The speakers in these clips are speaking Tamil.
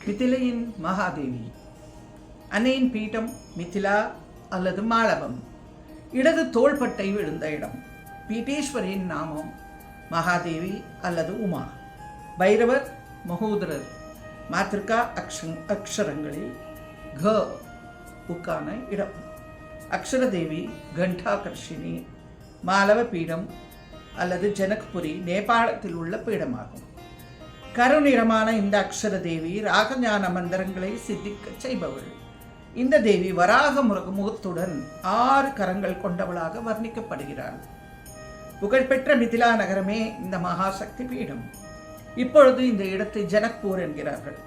மிதிலையின் மகாதேவி. அன்னையின் பீடம் மிதிலா அல்லது மாளவம். இடது தோள்பட்டை விழுந்த இடம். பீட்டேஸ்வரியின் நாமம் மகாதேவி அல்லது உமா. பைரவர் மகோதரர். மாத்திருக்கா அக்ஷரங்களில் க உக்கான இடம். அக்ஷரதேவி கண்டாகர்ஷினி. மாலவ பீடம் அல்லது ஜனக்புரி நேபாளத்தில் உள்ள பீடமாகும். கருநிறமான இந்த அக்ஷர தேவி ராகஞான மந்திரங்களை சித்திக்க செய்பவள். இந்த தேவி வராக முகத்துடன் 6 கரங்கள் கொண்டவளாக வர்ணிக்கப்படுகிறாள். புகழ்பெற்ற மிதிலா நகரமே இந்த மகாசக்தி பீடம். இப்பொழுது இந்த இடத்தை ஜனக்பூர் என்கிறார்கள்.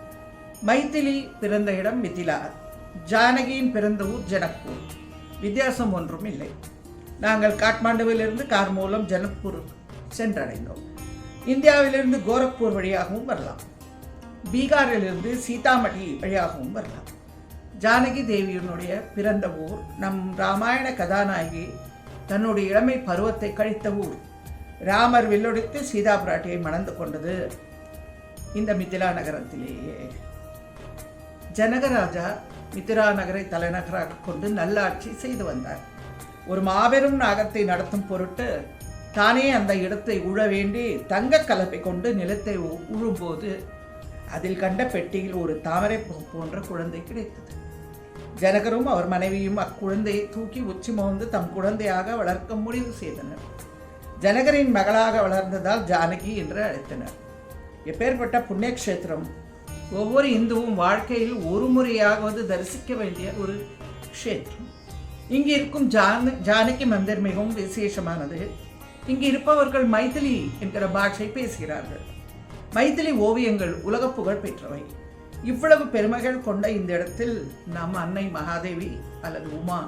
மைதிலி பிறந்த இடம் மிதிலா. ஜானகியின் பிறந்த ஊர் ஜனக்பூர். வித்தியாசம் ஒன்றும் இல்லை. நாங்கள் காட்மாண்டுவிலிருந்து கார் மூலம் ஜனக்பூர் சென்றடைந்தோம். இந்தியாவிலிருந்து கோரக்பூர் வழியாகவும் வரலாம். பீகாரிலிருந்து சீதாமடி வழியாகவும் வரலாம். ஜானகி தேவியினுடைய பிறந்த ஊர், நம் ராமாயண கதாநாயகி தன்னுடைய இளமை பருவத்தை கழித்த ஊர். ராமர் வில்லொடித்து சீதா பிராட்டியை மணந்து கொண்டது இந்த மிதிலா நகரத்திலேயே. ஜனகராஜா மிதிலா நகரை தலைநகராக கொண்டு நல்லாட்சி செய்து வந்தார். ஒரு மாபெரும் நாகத்தை நடத்தும் பொருட்டு தானே அந்த இடத்தை உழ வேண்டி தங்க கலப்பை கொண்டு நிலத்தை உழும்போது அதில் கண்ட பெட்டியில் ஒரு தாமரை போன்ற குழந்தை கிடைத்தது. ஜனகரும் அவர் மனைவியும் அக்குழந்தையை தூக்கி உச்சி மோந்து தம் குழந்தையாக வளர்க்க முடிவு செய்தனர். ஜனகரின் மகளாக வளர்ந்ததால் ஜானகி என்று அழைத்தனர். எப்பேற்பட்ட புண்ணியக்ஷேத்திரம்! ஒவ்வொரு இந்துவும் வாழ்க்கையில் ஒரு முறையாவது தரிசிக்க வேண்டிய ஒரு க்ஷேத்திரம். இங்கு இருக்கும் ஜானகி மந்திர் மிகவும் விசேஷமானது. இங்கு இருப்பவர்கள் மைதிலி என்கிற பாஷை பேசுகிறார்கள். மைதிலி ஓவியங்கள் உலக புகழ் பெற்றவை. இவ்வளவு பெருமைகள் கொண்ட இந்த இடத்தில் நம் அன்னை மகாதேவி அல்லது உமா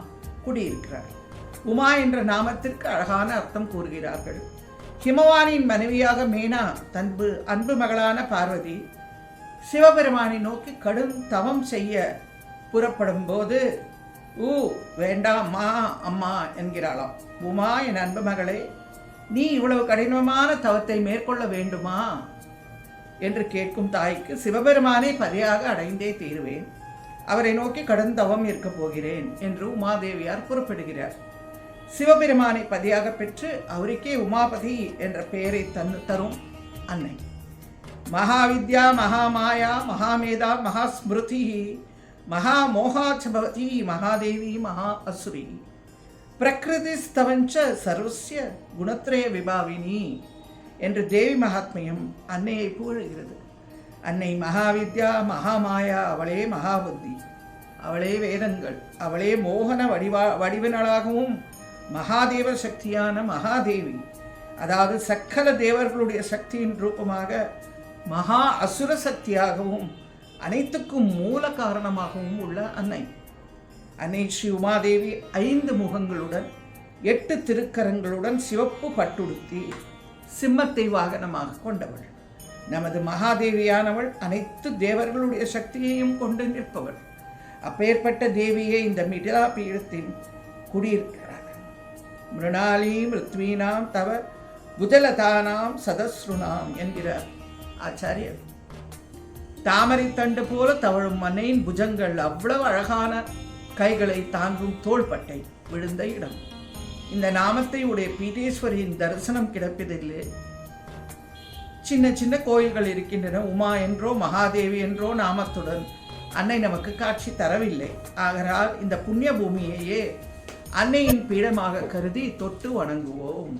குடியிருக்கிறார். உமா என்ற நாமத்திற்கு அழகான அர்த்தம் கூறுகிறார்கள். ஹிமவானின் மனைவியாக மேனா தன்பு அன்பு மகளான பார்வதி சிவபெருமானை நோக்கி கடும் தவம் செய்ய புறப்படும் போது வேண்டாம்மா அம்மா என்கிறாளாம். உமா, என் அன்பு மகளே, நீ இவ்வளவு கடினமான தவத்தை மேற்கொள்ள வேண்டுமா என்று கேட்கும் தாய்க்கு சிவபெருமானை பரியாக அடைந்தே தீருவேன், அவரை நோக்கி கடும் தவம் இருக்கப் போகிறேன் என்று உமாதேவியார் குறிப்பிடுகிறார். சிவபெருமானை பதியாக பெற்று அவருக்கே உமாபதி என்ற பெயரை தரும் அன்னை. மகாவித்யா மகாமாயா மகாமேதா மகாஸ்மிருதி மகாமோகாச்சபவதி மகாதேவி மகா அசுரி பிரகிருதி ஸ்தவஞ்ச சர்வஸ்ய குணத்ரய விபாவினி என்று தேவி மகாத்மியம் அன்னையை புகழுகிறது. அன்னை மகாவித்யா மகாமாயா, அவளே மகாபுத்தி, அவளே வேதங்கள், அவளே மோகன வடிவினளாகவும் மகாதேவ சக்தியான மகாதேவி, அதாவது சக்கல தேவர்களுடைய சக்தியின் ரூபமாக மகா அசுர சக்தியாகவும் அனைத்துக்கும் மூல காரணமாகவும் உள்ள அன்னை. அன்னை ஸ்ரீ உமாதேவி 5 முகங்களுடன் 8 திருக்கரங்களுடன் சிவப்பு பட்டுடுத்தி சிம்மத்தை வாகனமாக கொண்டவள். நமது மகாதேவியானவள் அனைத்து தேவர்களுடைய சக்தியையும் கொண்டு நிற்பவள். அப்பேற்பட்ட தேவியே இந்த மிதிலா பீடத்தில் குடியிருக்கிறார். மிருணாலி மிருத்வீனாம் தவ புஜலதானாம் சதஸ்ருணாம் என்கிறார் ஆச்சாரியர். தாமரை தண்டு போல தவழும் அன்னையின் புஜங்கள் அவ்வளவு அழகான கைகளை தாங்கும் தோள்பட்டை விழுந்த இடம். இந்த நாமத்தை உடைய பீட்டேஸ்வரியின் தரிசனம் கிடைப்பதில்லை. சின்ன சின்ன கோயில்கள் இருக்கின்றன. உமா என்றோ மகாதேவி என்றோ நாமத்துடன் அன்னை நமக்கு காட்சி தரவில்லை. ஆகையால் இந்த புண்ணிய பூமியையே அன்னையின் பீடமாக கருதி தொட்டு வணங்குவோம்.